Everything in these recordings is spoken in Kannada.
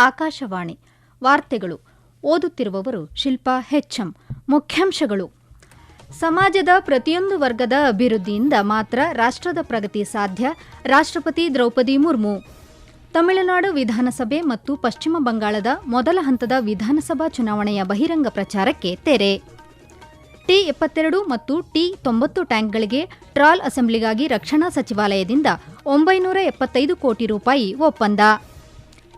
ಆಕಾಶವಾಣಿ ವಾರ್ತೆಗಳು. ಓದುತ್ತಿರುವವರು ಶಿಲ್ಪಾ ಹೆಚ್ಎಂ. ಮುಖ್ಯಾಂಶಗಳು: ಸಮಾಜದ ಪ್ರತಿಯೊಂದು ವರ್ಗದ ಅಭಿವೃದ್ಧಿಯಿಂದ ಮಾತ್ರ ರಾಷ್ಟ್ರದ ಪ್ರಗತಿ ಸಾಧ್ಯ. ರಾಷ್ಟ್ರಪತಿ ದ್ರೌಪದಿ ಮುರ್ಮು. ತಮಿಳುನಾಡು ವಿಧಾನಸಭೆ ಮತ್ತು ಪಶ್ಚಿಮ ಬಂಗಾಳದ ಮೊದಲ ಹಂತದ ವಿಧಾನಸಭಾ ಚುನಾವಣೆಯ ಬಹಿರಂಗ ಪ್ರಚಾರಕ್ಕೆ ತೆರೆ. ಟಿ-72 ಮತ್ತು ಟಿ-90 ಟ್ಯಾಂಕ್ಗಳಿಗೆ ಟ್ರಾಲ್ ಅಸೆಂಬ್ಲಿಗಾಗಿ ರಕ್ಷಣಾ ಸಚಿವಾಲಯದಿಂದ 975 ಕೋಟಿ ರೂಪಾಯಿ ಒಪ್ಪಂದ.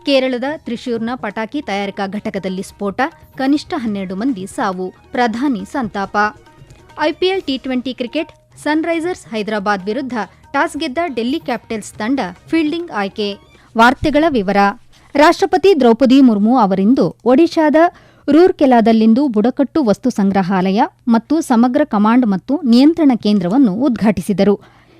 ಕೇರಳದ ತ್ರಿಶೂರ್ನ ಪಟಾಕಿ ತಯಾರಿಕಾ ಘಟಕದಲ್ಲಿ ಸ್ಫೋಟ, ಕನಿಷ್ಠ 12 ಮಂದಿ ಸಾವು, ಪ್ರಧಾನಿ ಸಂತಾಪ. IPL T20 cricket, Sunrisers Hyderabad ವಿರುದ್ಧ ಟಾಸ್ ಗೆದ್ದ ಡೆಲ್ಲಿ ಕ್ಯಾಪಿಟಲ್ಸ್ ತಂಡ ಫೀಲ್ಡಿಂಗ್ ಆಯ್ಕೆ. ವಾರ್ತೆಗಳ ವಿವರ. ರಾಷ್ಟ್ರಪತಿ ದ್ರೌಪದಿ ಮುರ್ಮು ಅವರಿಂದು ಒಡಿಶಾದ ರೂರ್ಕೆಲಾದಲ್ಲಿಂದು ಬುಡಕಟ್ಟು ವಸ್ತು ಸಂಗ್ರಹಾಲಯ ಮತ್ತು ಸಮಗ್ರ ಕಮಾಂಡ್ ಮತ್ತು ನಿಯಂತ್ರಣ ಕೇಂದ್ರವನ್ನು ಉದ್ಘಾಟಿಸಿದರು.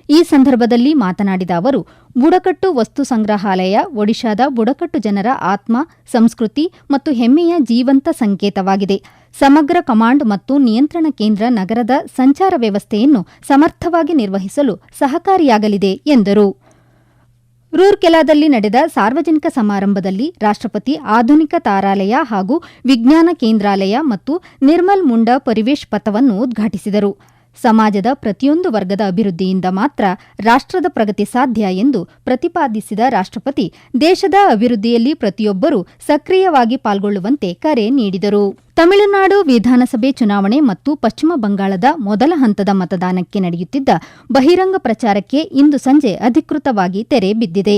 ಈ ಸಂದರ್ಭದಲ್ಲಿ ಮಾತನಾಡಿದ ಅವರು, ಬುಡಕಟ್ಟು ವಸ್ತು ಸಂಗ್ರಹಾಲಯ ಒಡಿಶಾದ ಬುಡಕಟ್ಟು ಜನರ ಆತ್ಮ, ಸಂಸ್ಕೃತಿ ಮತ್ತು ಹೆಮ್ಮೆಯ ಜೀವಂತ ಸಂಕೇತವಾಗಿದೆ. ಸಮಗ್ರ ಕಮಾಂಡ್ ಮತ್ತು ನಿಯಂತ್ರಣ ಕೇಂದ್ರ ನಗರದ ಸಂಚಾರ ವ್ಯವಸ್ಥೆಯನ್ನು ಸಮರ್ಥವಾಗಿ ನಿರ್ವಹಿಸಲು ಸಹಕಾರಿಯಾಗಲಿದೆ ಎಂದರು. ರೂರ್ಕೆಲಾದಲ್ಲಿ ನಡೆದ ಸಾರ್ವಜನಿಕ ಸಮಾರಂಭದಲ್ಲಿ ರಾಷ್ಟ್ರಪತಿ ಆಧುನಿಕ ತಾರಾಲಯ ಹಾಗೂ ವಿಜ್ಞಾನ ಕೇಂದ್ರಾಲಯ ಮತ್ತು ನಿರ್ಮಲ್ ಮುಂಡಾ ಪರಿವೇಶ್ ಪಥವನ್ನು ಉದ್ಘಾಟಿಸಿದರು. ಸಮಾಜದ ಪ್ರತಿಯೊಂದು ವರ್ಗದ ಅಭಿವೃದ್ಧಿಯಿಂದ ಮಾತ್ರ ರಾಷ್ಟ್ರದ ಪ್ರಗತಿ ಸಾಧ್ಯ ಎಂದು ಪ್ರತಿಪಾದಿಸಿದ ರಾಷ್ಟ್ರಪತಿ, ದೇಶದ ಅಭಿವೃದ್ಧಿಯಲ್ಲಿ ಪ್ರತಿಯೊಬ್ಬರೂ ಸಕ್ರಿಯವಾಗಿ ಪಾಲ್ಗೊಳ್ಳುವಂತೆ ಕರೆ ನೀಡಿದರು. ತಮಿಳುನಾಡು ವಿಧಾನಸಭೆ ಚುನಾವಣೆ ಮತ್ತು ಪಶ್ಚಿಮ ಬಂಗಾಳದ ಮೊದಲ ಹಂತದ ಮತದಾನಕ್ಕೆ ನಡೆಯುತ್ತಿದ್ದ ಬಹಿರಂಗ ಪ್ರಚಾರಕ್ಕೆ ಇಂದು ಸಂಜೆ ಅಧಿಕೃತವಾಗಿ ತೆರೆ ಬಿದ್ದಿದೆ.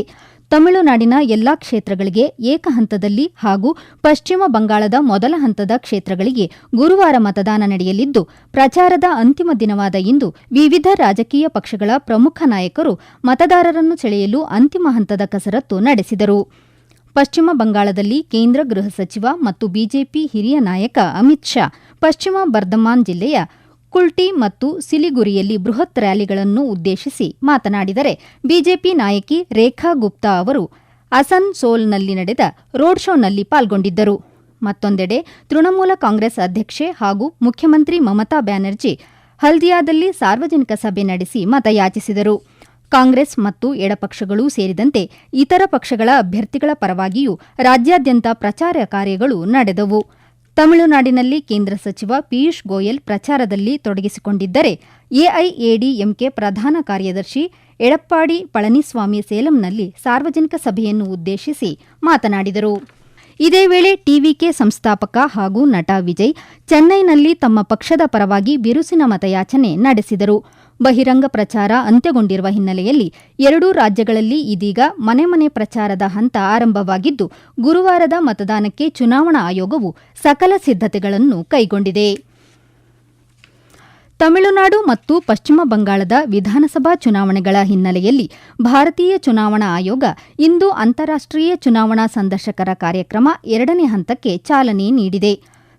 ತಮಿಳುನಾಡಿನ ಎಲ್ಲಾ ಕ್ಷೇತ್ರಗಳಿಗೆ ಏಕ ಹಂತದಲ್ಲಿ ಹಾಗೂ ಪಶ್ಚಿಮ ಬಂಗಾಳದ ಮೊದಲ ಹಂತದ ಕ್ಷೇತ್ರಗಳಿಗೆ ಗುರುವಾರ ಮತದಾನ ನಡೆಯಲಿದ್ದು, ಪ್ರಚಾರದ ಅಂತಿಮ ದಿನವಾದ ಇಂದು ವಿವಿಧ ರಾಜಕೀಯ ಪಕ್ಷಗಳ ಪ್ರಮುಖ ನಾಯಕರು ಮತದಾರರನ್ನು ಸೆಳೆಯಲು ಅಂತಿಮ ಹಂತದ ಕಸರತ್ತು ನಡೆಸಿದರು. ಪಶ್ಚಿಮ ಬಂಗಾಳದಲ್ಲಿ ಕೇಂದ್ರ ಗೃಹ ಸಚಿವ ಮತ್ತು ಬಿಜೆಪಿ ಹಿರಿಯ ನಾಯಕ ಅಮಿತ್ ಶಾ ಪಶ್ಚಿಮ ಬರ್ಧಮಾನ್ ಜಿಲ್ಲೆಯ ಕುಲ್ಟಿ ಮತ್ತು ಸಿಲಿಗುರಿಯಲ್ಲಿ ಬೃಹತ್ ರ್ಯಾಲಿಗಳನ್ನು ಉದ್ದೇಶಿಸಿ ಮಾತನಾಡಿದರೆ, ಬಿಜೆಪಿ ನಾಯಕಿ ರೇಖಾ ಗುಪ್ತಾ ಅವರು ಅಸನ್ಸೋಲ್ನಲ್ಲಿ ನಡೆದ ರೋಡ್ ಶೋನಲ್ಲಿ ಪಾಲ್ಗೊಂಡಿದ್ದರು. ಮತ್ತೊಂದೆಡೆ ತೃಣಮೂಲ ಕಾಂಗ್ರೆಸ್ ಅಧ್ಯಕ್ಷೆ ಹಾಗೂ ಮುಖ್ಯಮಂತ್ರಿ ಮಮತಾ ಬ್ಯಾನರ್ಜಿ ಹಲ್ದಿಯಾದಲ್ಲಿ ಸಾರ್ವಜನಿಕ ಸಭೆ ನಡೆಸಿ ಮತಯಾಚಿಸಿದರು. ಕಾಂಗ್ರೆಸ್ ಮತ್ತು ಎಡಪಕ್ಷಗಳೂ ಸೇರಿದಂತೆ ಇತರ ಪಕ್ಷಗಳ ಅಭ್ಯರ್ಥಿಗಳ ಪರವಾಗಿಯೂ ರಾಜ್ಯಾದ್ಯಂತ ಪ್ರಚಾರ ಕಾರ್ಯಗಳು ನಡೆದವು. ತಮಿಳುನಾಡಿನಲ್ಲಿ ಕೇಂದ್ರ ಸಚಿವ ಪಿಯೂಷ್ ಗೋಯಲ್ ಪ್ರಚಾರದಲ್ಲಿ ತೊಡಗಿಸಿಕೊಂಡಿದ್ದರೆ, ಎಐಎಡಿಎಂಕೆ ಪ್ರಧಾನ ಕಾರ್ಯದರ್ಶಿ ಎಡಪ್ಪಾಡಿ ಪಳನಿಸ್ವಾಮಿ ಸೇಲಂನಲ್ಲಿ ಸಾರ್ವಜನಿಕ ಸಭೆಯನ್ನು ಉದ್ದೇಶಿಸಿ ಮಾತನಾಡಿದರು. ಇದೇ ವೇಳೆ ಟಿವಿಕೆ ಸಂಸ್ಥಾಪಕ ಹಾಗೂ ನಟ ವಿಜಯ್ ಚೆನ್ನೈನಲ್ಲಿ ತಮ್ಮ ಪಕ್ಷದ ಪರವಾಗಿ ಬಿರುಸಿನ ಮತಯಾಚನೆ ನಡೆಸಿದರು. ಬಹಿರಂಗ ಪ್ರಚಾರ ಅಂತ್ಯಗೊಂಡಿರುವ ಹಿನ್ನೆಲೆಯಲ್ಲಿ ಎರಡೂ ರಾಜ್ಯಗಳಲ್ಲಿ ಇದೀಗ ಮನೆ ಮನೆ ಪ್ರಚಾರದ ಹಂತ ಆರಂಭವಾಗಿದ್ದು, ಗುರುವಾರದ ಮತದಾನಕ್ಕೆ ಚುನಾವಣಾ ಆಯೋಗವು ಸಕಲ ಸಿದ್ಧತೆಗಳನ್ನು ಕೈಗೊಂಡಿದೆ. ತಮಿಳುನಾಡು ಮತ್ತು ಪಶ್ಚಿಮ ಬಂಗಾಳದ ವಿಧಾನಸಭಾ ಚುನಾವಣೆಗಳ ಹಿನ್ನೆಲೆಯಲ್ಲಿ ಭಾರತೀಯ ಚುನಾವಣಾ ಆಯೋಗ ಇಂದು ಅಂತಾರಾಷ್ಟ್ರೀಯ ಚುನಾವಣಾ ಸಂದರ್ಶಕರ ಕಾರ್ಯಕ್ರಮ 2ನೇ ಹಂತಕ್ಕೆ ಚಾಲನೆ ನೀಡಿದೆ.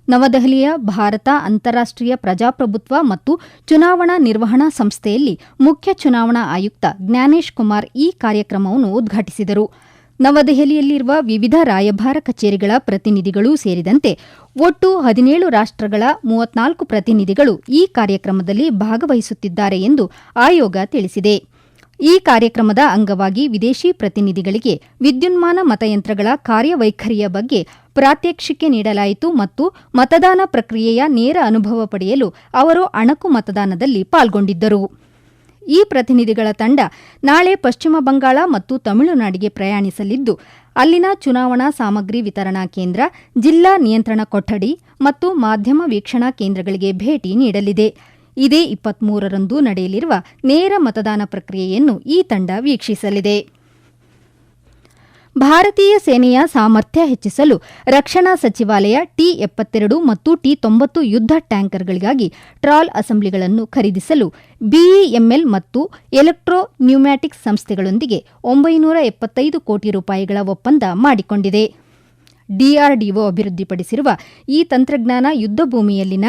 ನವದೆಹಲಿಯ ಭಾರತ ಅಂತಾರಾಷ್ಟ್ರೀಯ ಪ್ರಜಾಪ್ರಭುತ್ವ ಮತ್ತು ಚುನಾವಣಾ ನಿರ್ವಹಣಾ ಸಂಸ್ಥೆಯಲ್ಲಿ ಮುಖ್ಯ ಚುನಾವಣಾ ಆಯುಕ್ತ ಜ್ಞಾನೇಶ್ ಕುಮಾರ್ ಈ ಕಾರ್ಯಕ್ರಮವನ್ನು ಉದ್ಘಾಟಿಸಿದರು. ನವದೆಹಲಿಯಲ್ಲಿರುವ ವಿವಿಧ ರಾಯಭಾರ ಕಚೇರಿಗಳ ಪ್ರತಿನಿಧಿಗಳೂ ಸೇರಿದಂತೆ ಒಟ್ಟು 17 ರಾಷ್ಟ್ರಗಳ 34 ಪ್ರತಿನಿಧಿಗಳು ಈ ಕಾರ್ಯಕ್ರಮದಲ್ಲಿ ಭಾಗವಹಿಸುತ್ತಿದ್ದಾರೆ ಎಂದು ಆಯೋಗ ತಿಳಿಸಿದೆ. ಈ ಕಾರ್ಯಕ್ರಮದ ಅಂಗವಾಗಿ ವಿದೇಶಿ ಪ್ರತಿನಿಧಿಗಳಿಗೆ ವಿದ್ಯುನ್ಮಾನ ಮತಯಂತ್ರಗಳ ಕಾರ್ಯವೈಖರಿಯ ಬಗ್ಗೆ ಪ್ರಾತ್ಯಕ್ಷಿಕೆ ನೀಡಲಾಯಿತು ಮತ್ತು ಮತದಾನ ಪ್ರಕ್ರಿಯೆಯ ನೇರ ಅನುಭವ ಪಡೆಯಲು ಅವರು ಅಣಕು ಮತದಾನದಲ್ಲಿ ಪಾಲ್ಗೊಂಡಿದ್ದರು. ಈ ಪ್ರತಿನಿಧಿಗಳ ತಂಡ ನಾಳೆ ಪಶ್ಚಿಮ ಬಂಗಾಳ ಮತ್ತು ತಮಿಳುನಾಡಿಗೆ ಪ್ರಯಾಣಿಸಲಿದ್ದು, ಅಲ್ಲಿನ ಚುನಾವಣಾ ಸಾಮಗ್ರಿ ವಿತರಣಾ ಕೇಂದ್ರ, ಜಿಲ್ಲಾ ನಿಯಂತ್ರಣ ಕೊಠಡಿ ಮತ್ತು ಮಾಧ್ಯಮ ವೀಕ್ಷಣಾ ಕೇಂದ್ರಗಳಿಗೆ ಭೇಟಿ ನೀಡಲಿದೆ. ಇದೇ 23ರಂದು ನಡೆಯಲಿರುವ ನೇರ ಮತದಾನ ಪ್ರಕ್ರಿಯೆಯನ್ನು ಈ ತಂಡ ವೀಕ್ಷಿಸಲಿದೆ. ಭಾರತೀಯ ಸೇನೆಯ ಸಾಮರ್ಥ್ಯ ಹೆಚ್ಚಿಸಲು ರಕ್ಷಣಾ ಸಚಿವಾಲಯ ಟಿ-72 ಮತ್ತು ಟಿ-90 ಯುದ್ಧ ಟ್ಯಾಂಕರ್ಗಳಿಗಾಗಿ ಟ್ರಾಲ್ ಅಸೆಂಬ್ಲಿಗಳನ್ನು ಖರೀದಿಸಲು ಬಿಇಎಂಎಲ್ ಮತ್ತು ಎಲೆಕ್ಟ್ರೋ ನ್ಯೂಮ್ಯಾಟಿಕ್ಸ್ ಸಂಸ್ಥೆಗಳೊಂದಿಗೆ 975 ಕೋಟಿ ರೂಪಾಯಿಗಳ ಒಪ್ಪಂದ ಮಾಡಿಕೊಂಡಿದೆ. ಡಿಆರ್ಡಿಒ ಅಭಿವೃದ್ಧಿಪಡಿಸಿರುವ ಈ ತಂತ್ರಜ್ಞಾನ ಯುದ್ಧ ಭೂಮಿಯಲ್ಲಿನ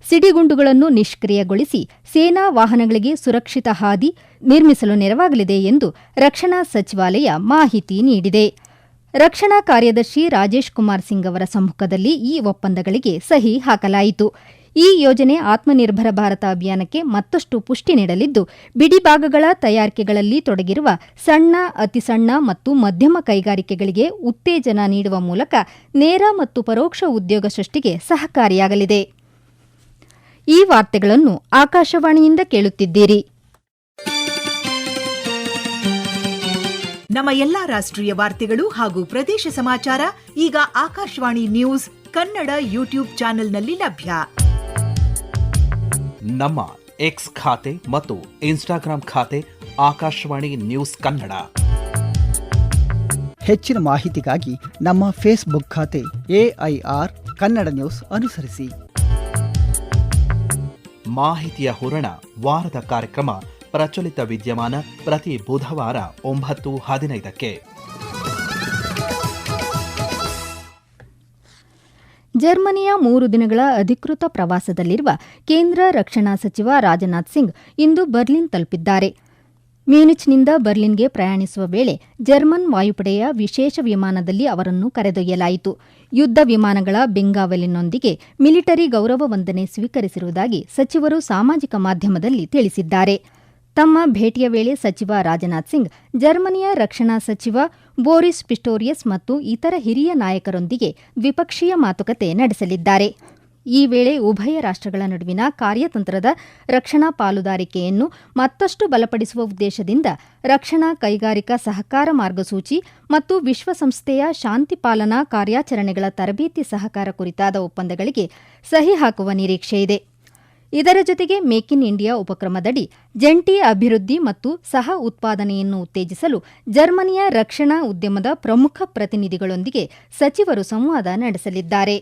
ಸಿಡಿಗುಂಡುಗಳನ್ನು ನಿಷ್ಕ್ರಿಯಗೊಳಿಸಿ ಸೇನಾ ವಾಹನಗಳಿಗೆ ಸುರಕ್ಷಿತ ಹಾದಿ ನಿರ್ಮಿಸಲು ನೆರವಾಗಲಿದೆ ಎಂದು ರಕ್ಷಣಾ ಸಚಿವಾಲಯ ಮಾಹಿತಿ ನೀಡಿದೆ. ರಕ್ಷಣಾ ಕಾರ್ಯದರ್ಶಿ ರಾಜೇಶ್ ಕುಮಾರ್ ಸಿಂಗ್ ಅವರ ಸಮ್ಮುಖದಲ್ಲಿ ಈ ಒಪ್ಪಂದಗಳಿಗೆ ಸಹಿ ಹಾಕಲಾಯಿತು. ಈ ಯೋಜನೆ ಆತ್ಮನಿರ್ಭರ ಭಾರತ ಅಭಿಯಾನಕ್ಕೆ ಮತ್ತಷ್ಟು ಪುಷ್ಟಿ ನೀಡಲಿದ್ದು ಬಿಡಿಭಾಗಗಳ ತಯಾರಿಕೆಗಳಲ್ಲಿ ತೊಡಗಿರುವ ಸಣ್ಣ ಅತಿಸಣ್ಣ ಮತ್ತು ಮಧ್ಯಮ ಕೈಗಾರಿಕೆಗಳಿಗೆ ಉತ್ತೇಜನ ನೀಡುವ ಮೂಲಕ ನೇರ ಮತ್ತು ಪರೋಕ್ಷ ಉದ್ಯೋಗ ಸೃಷ್ಟಿಗೆ ಸಹಕಾರಿಯಾಗಲಿದೆ. ಈ ವಾರ್ತೆಗಳನ್ನು ಆಕಾಶವಾಣಿಯಿಂದ ಕೇಳುತ್ತಿದ್ದೀರಿ. ನಮ್ಮ ಎಲ್ಲಾ ರಾಷ್ಟ್ರೀಯ ವಾರ್ತೆಗಳು ಹಾಗೂ ಪ್ರದೇಶ ಸಮಾಚಾರ ಈಗ ಆಕಾಶವಾಣಿ ನ್ಯೂಸ್ ಕನ್ನಡ ಯೂಟ್ಯೂಬ್ ಚಾನೆಲ್ನಲ್ಲಿ ಲಭ್ಯ. ನಮ್ಮ ಎಕ್ಸ್ ಖಾತೆ ಮತ್ತು ಇನ್ಸ್ಟಾಗ್ರಾಂ ಖಾತೆ ಆಕಾಶವಾಣಿ ನ್ಯೂಸ್ ಕನ್ನಡ. ಹೆಚ್ಚಿನ ಮಾಹಿತಿಗಾಗಿ ನಮ್ಮ ಫೇಸ್ಬುಕ್ ಖಾತೆ AIR ಕನ್ನಡ ನ್ಯೂಸ್ ಅನುಸರಿಸಿ. ಮಾಹಿತಿಯ ಹೂರಣ ವಾರದ ಕಾರ್ಯಕ್ರಮ ಪ್ರಚಲಿತ ವಿದ್ಯಮಾನ ಪ್ರತಿ ಬುಧವಾರ 9:15ಕ್ಕೆ. ಜರ್ಮನಿಯ 3 ದಿನಗಳ ಅಧಿಕೃತ ಪ್ರವಾಸದಲ್ಲಿರುವ ಕೇಂದ್ರ ರಕ್ಷಣಾ ಸಚಿವ ರಾಜನಾಥ್ ಸಿಂಗ್ ಇಂದು ಬರ್ಲಿನ್ ತಲುಪಿದ್ದಾರೆ. ಮ್ಯೂನಿಚ್ನಿಂದ ಬರ್ಲಿನ್ಗೆ ಪ್ರಯಾಣಿಸುವ ವೇಳೆ ಜರ್ಮನ್ ವಾಯುಪಡೆಯ ವಿಶೇಷ ವಿಮಾನದಲ್ಲಿ ಅವರನ್ನು ಕರೆದೊಯ್ಯಲಾಯಿತು. ಯುದ್ಧ ವಿಮಾನಗಳ ಬೆಂಗಾವಲಿನೊಂದಿಗೆ ಮಿಲಿಟರಿ ಗೌರವ ವಂದನೆ ಸ್ವೀಕರಿಸಿರುವುದಾಗಿ ಸಚಿವರು ಸಾಮಾಜಿಕ ಮಾಧ್ಯಮದಲ್ಲಿ ತಿಳಿಸಿದ್ದಾರೆ. ತಮ್ಮ ಭೇಟಿಯ ವೇಳೆ ಸಚಿವ ರಾಜನಾಥ್ ಸಿಂಗ್ ಜರ್ಮನಿಯ ರಕ್ಷಣಾ ಸಚಿವ ಬೋರಿಸ್ ಪಿಸ್ಟೋರಿಯಸ್ ಮತ್ತು ಇತರ ಹಿರಿಯ ನಾಯಕರೊಂದಿಗೆ ದ್ವಿಪಕ್ಷೀಯ ಮಾತುಕತೆ ನಡೆಸಲಿದ್ದಾರೆ. ಈ ವೇಳೆ ಉಭಯ ರಾಷ್ಟ್ರಗಳ ನಡುವಿನ ಕಾರ್ಯತಂತ್ರದ ರಕ್ಷಣಾ ಪಾಲುದಾರಿಕೆಯನ್ನು ಮತ್ತಷ್ಟು ಬಲಪಡಿಸುವ ಉದ್ದೇಶದಿಂದ ರಕ್ಷಣಾ ಕೈಗಾರಿಕಾ ಸಹಕಾರ ಮಾರ್ಗಸೂಚಿ ಮತ್ತು ವಿಶ್ವಸಂಸ್ಥೆಯ ಶಾಂತಿ ಪಾಲನಾ ಕಾರ್ಯಾಚರಣೆಗಳ ತರಬೇತಿ ಸಹಕಾರ ಕುರಿತಾದ ಒಪ್ಪಂದಗಳಿಗೆ ಸಹಿ ಹಾಕುವ ನಿರೀಕ್ಷೆಯಿದೆ. ಇದರ ಜೊತೆಗೆ ಮೇಕ್ ಇನ್ ಇಂಡಿಯಾ ಉಪಕ್ರಮದಡಿ ಜಂಟಿ ಅಭಿವೃದ್ಧಿ ಮತ್ತು ಸಹ ಉತ್ಪಾದನೆಯನ್ನು ಉತ್ತೇಜಿಸಲು ಜರ್ಮನಿಯ ರಕ್ಷಣಾ ಉದ್ಯಮದ ಪ್ರಮುಖ ಪ್ರತಿನಿಧಿಗಳೊಂದಿಗೆ ಸಚಿವರು ಸಂವಾದ ನಡೆಸಲಿದ್ದಾರೆ.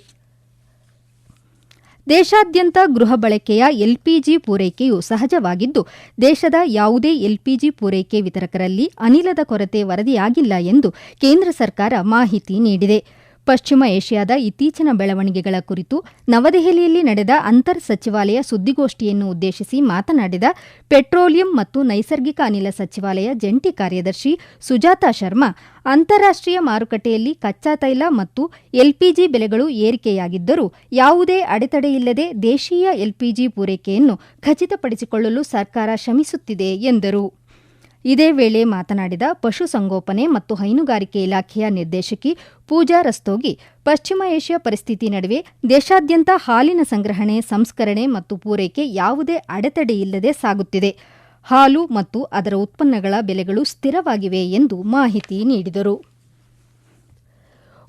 ದೇಶಾದ್ಯಂತ ಗೃಹ ಬಳಕೆಯ ಎಲ್ಪಿಜಿ ಪೂರೈಕೆಯು ಸಹಜವಾಗಿದ್ದು, ದೇಶದ ಯಾವುದೇ ಎಲ್ಪಿಜಿ ಪೂರೈಕೆ ವಿತರಕರಲ್ಲಿ ಅನಿಲದ ಕೊರತೆ ವರದಿಯಾಗಿಲ್ಲ ಎಂದು ಕೇಂದ್ರ ಸರ್ಕಾರ ಮಾಹಿತಿ ನೀಡಿದೆ. ಪಶ್ಚಿಮ ಏಷ್ಯಾದ ಇತ್ತೀಚಿನ ಬೆಳವಣಿಗೆಗಳ ಕುರಿತು ನವದೆಹಲಿಯಲ್ಲಿ ನಡೆದ ಅಂತರ್ ಸಚಿವಾಲಯ ಸುದ್ದಿಗೋಷ್ಠಿಯನ್ನು ಉದ್ದೇಶಿಸಿ ಮಾತನಾಡಿದ ಪೆಟ್ರೋಲಿಯಂ ಮತ್ತು ನೈಸರ್ಗಿಕ ಅನಿಲ ಸಚಿವಾಲಯ ಜಂಟಿ ಕಾರ್ಯದರ್ಶಿ ಸುಜಾತಾ ಶರ್ಮಾ, ಅಂತಾರಾಷ್ಟ್ರೀಯ ಮಾರುಕಟ್ಟೆಯಲ್ಲಿ ಕಚ್ಚಾ ತೈಲ ಮತ್ತು ಎಲ್ಪಿಜಿ ಬೆಲೆಗಳು ಏರಿಕೆಯಾಗಿದ್ದರೂ ಯಾವುದೇ ಅಡೆತಡೆಯಿಲ್ಲದೆ ದೇಶೀಯ ಎಲ್ಪಿಜಿ ಪೂರೈಕೆಯನ್ನು ಖಚಿತಪಡಿಸಿಕೊಳ್ಳಲು ಸರ್ಕಾರ ಶ್ರಮಿಸುತ್ತಿದೆ ಎಂದರು. ಇದೇ ವೇಳೆ ಮಾತನಾಡಿದ ಪಶುಸಂಗೋಪನೆ ಮತ್ತು ಹೈನುಗಾರಿಕೆ ಇಲಾಖೆಯ ನಿರ್ದೇಶಕಿ ಪೂಜಾ ರಸ್ತೋಗಿ, ಪಶ್ಚಿಮ ಏಷ್ಯಾ ಪರಿಸ್ಥಿತಿ ನಡುವೆ ದೇಶಾದ್ಯಂತ ಹಾಲಿನ ಸಂಗ್ರಹಣೆ, ಸಂಸ್ಕರಣೆ ಮತ್ತು ಪೂರೈಕೆ ಯಾವುದೇ ಅಡೆತಡೆಯಿಲ್ಲದೆ ಸಾಗುತ್ತಿದೆ. ಹಾಲು ಮತ್ತು ಅದರ ಉತ್ಪನ್ನಗಳ ಬೆಲೆಗಳು ಸ್ಥಿರವಾಗಿವೆ ಎಂದು ಮಾಹಿತಿ ನೀಡಿದರು.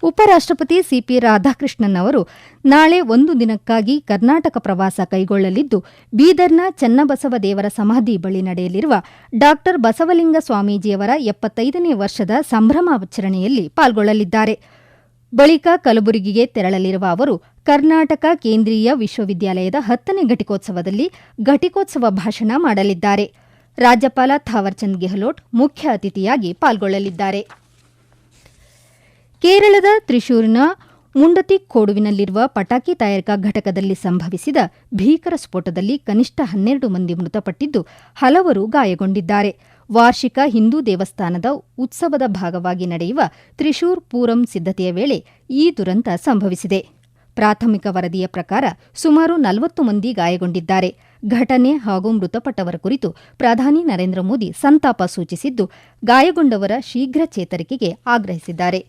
ಉಪರಾಷ್ಟ್ರಪತಿ ಸಿಪಿ ರಾಧಾಕೃಷ್ಣನ್ ಅವರು ನಾಳೆ 1 ದಿನಕ್ಕಾಗಿ ಕರ್ನಾಟಕ ಪ್ರವಾಸ ಕೈಗೊಳ್ಳಲಿದ್ದು, ಬೀದರ್ನ ಚನ್ನಬಸವ ದೇವರ ಸಮಾಧಿ ಬಳಿ ನಡೆಯಲಿರುವ ಡಾ ಬಸವಲಿಂಗ ಸ್ವಾಮೀಜಿಯವರ 75ನೇ ವರ್ಷದ ಸಂಭ್ರಮಾಚರಣೆಯಲ್ಲಿ ಪಾಲ್ಗೊಳ್ಳಲಿದ್ದಾರೆ. ಬಳಿಕ ಕಲಬುರಗಿಗೆ ತೆರಳಲಿರುವ ಅವರು ಕರ್ನಾಟಕ ಕೇಂದ್ರೀಯ ವಿಶ್ವವಿದ್ಯಾಲಯದ 10ನೇ ಘಟಿಕೋತ್ಸವದಲ್ಲಿ ಘಟಿಕೋತ್ಸವ ಭಾಷಣ ಮಾಡಲಿದ್ದಾರೆ. ರಾಜ್ಯಪಾಲ ಥಾವರ್ಚಂದ್ ಗೆಹ್ಲೋಟ್ ಮುಖ್ಯ ಅತಿಥಿಯಾಗಿ ಪಾಲ್ಗೊಳ್ಳಲಿದ್ದಾರೆ. ಕೇರಳದ ತ್ರಿಶೂರಿನ ಮುಂಡತಿಕ್ಕೋಡುವಿನಲ್ಲಿರುವ ಪಟಾಕಿ ತಯಾರಿಕಾ ಘಟಕದಲ್ಲಿ ಸಂಭವಿಸಿದ ಭೀಕರ ಸ್ಫೋಟದಲ್ಲಿ ಕನಿಷ್ಠ 12 ಮಂದಿ ಮೃತಪಟ್ಟಿದ್ದು, ಹಲವರು ಗಾಯಗೊಂಡಿದ್ದಾರೆ. ವಾರ್ಷಿಕ ಹಿಂದೂ ದೇವಸ್ಥಾನದ ಉತ್ಸವದ ಭಾಗವಾಗಿ ನಡೆಯುವ ತ್ರಿಶೂರ್ ಪೂರಂ ಸಿದ್ಧತೆಯ ವೇಳೆ ಈ ದುರಂತ ಸಂಭವಿಸಿದೆ. ಪ್ರಾಥಮಿಕ ವರದಿಯ ಪ್ರಕಾರ ಸುಮಾರು 40 ಮಂದಿ ಗಾಯಗೊಂಡಿದ್ದಾರೆ. ಘಟನೆ ಹಾಗೂ ಮೃತಪಟ್ಟವರ ಕುರಿತು ಪ್ರಧಾನಿ ನರೇಂದ್ರ ಮೋದಿ ಸಂತಾಪ ಸೂಚಿಸಿದ್ದು, ಗಾಯಗೊಂಡವರ ಶೀಘ್ರ ಚೇತರಿಕೆಗೆ ಆಗ್ರಹಿಸಿದ್ದಾರೆ.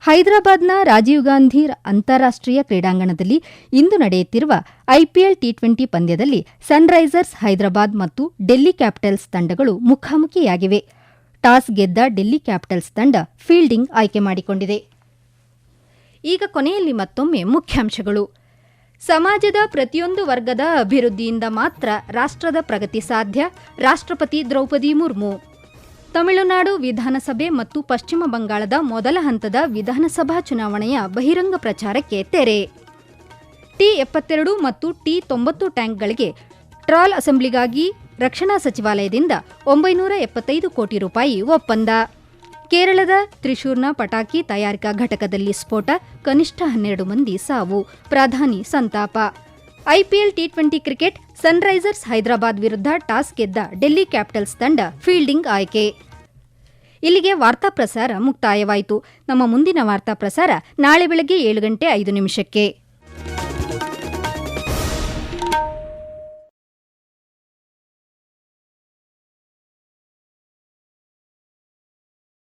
ಹೈದರಾಬಾದ್ನ ರಾಜೀವ್ ಗಾಂಧಿ ಅಂತಾರಾಷ್ಟ್ರೀಯ ಕ್ರೀಡಾಂಗಣದಲ್ಲಿ ಇಂದು ನಡೆಯುತ್ತಿರುವ ಐಪಿಎಲ್ ಟಿ20 ಪಂದ್ಯದಲ್ಲಿ ಸನ್ರೈಸರ್ಸ್ ಹೈದರಾಬಾದ್ ಮತ್ತು ಡೆಲ್ಲಿ ಕ್ಯಾಪಿಟಲ್ಸ್ ತಂಡಗಳು ಮುಖಾಮುಖಿಯಾಗಿವೆ. ಟಾಸ್ ಗೆದ್ದ ಡೆಲ್ಲಿ ಕ್ಯಾಪಿಟಲ್ಸ್ ತಂಡ ಫೀಲ್ಡಿಂಗ್ ಆಯ್ಕೆ ಮಾಡಿಕೊಂಡಿದೆ. ಈಗ ಕೊನೆಯಲ್ಲಿ ಮತ್ತೊಮ್ಮೆ ಮುಖ್ಯಾಂಶಗಳು. ಸಮಾಜದ ಪ್ರತಿಯೊಂದು ವರ್ಗದ ಅಭಿವೃದ್ಧಿಯಿಂದ ಮಾತ್ರ ರಾಷ್ಟ್ರದ ಪ್ರಗತಿ ಸಾಧ್ಯ, ರಾಷ್ಟ್ರಪತಿ ದ್ರೌಪದಿ ಮುರ್ಮು. ತಮಿಳುನಾಡು ವಿಧಾನಸಭೆ ಮತ್ತು ಪಶ್ಚಿಮ ಬಂಗಾಳದ ಮೊದಲ ಹಂತದ ವಿಧಾನಸಭಾ ಚುನಾವಣೆಯ ಬಹಿರಂಗ ಪ್ರಚಾರಕ್ಕೆ ತೆರೆ. ಟಿ-72 ಮತ್ತು ಟಿ-90 ಟ್ಯಾಂಕ್ಗಳಿಗೆ ಟ್ರಾಲ್ ಅಸೆಂಬ್ಲಿಗಾಗಿ ರಕ್ಷಣಾ ಸಚಿವಾಲಯದಿಂದ 975 ಕೋಟಿ ರೂಪಾಯಿ ಒಪ್ಪಂದ. ಕೇರಳದ ತ್ರಿಶೂರ್ನ ಪಟಾಕಿ ತಯಾರಿಕಾ ಘಟಕದಲ್ಲಿ ಸ್ಫೋಟ, ಕನಿಷ್ಠ 12 ಮಂದಿ ಸಾವು, ಪ್ರಧಾನಿ ಸಂತಾಪ. IPL T20 cricket, Sunrisers Hyderabad ವಿರುದ್ಧ ಟಾಸ್ ಗೆದ್ದ ಡೆಲ್ಲಿ ಕ್ಯಾಪಿಟಲ್ಸ್ ತಂಡ ಫೀಲ್ಡಿಂಗ್ ಆಯ್ಕೆ. ಇಲ್ಲಿಗೆ ವಾರ್ತಾ ಪ್ರಸಾರ ಮುಕ್ತಾಯವಾಯಿತು. ನಮ್ಮ ಮುಂದಿನ ವಾರ್ತಾ ಪ್ರಸಾರ ನಾಳೆ ಬೆಳಗ್ಗೆ 7:05 ನಿಮಿಷಕ್ಕೆ.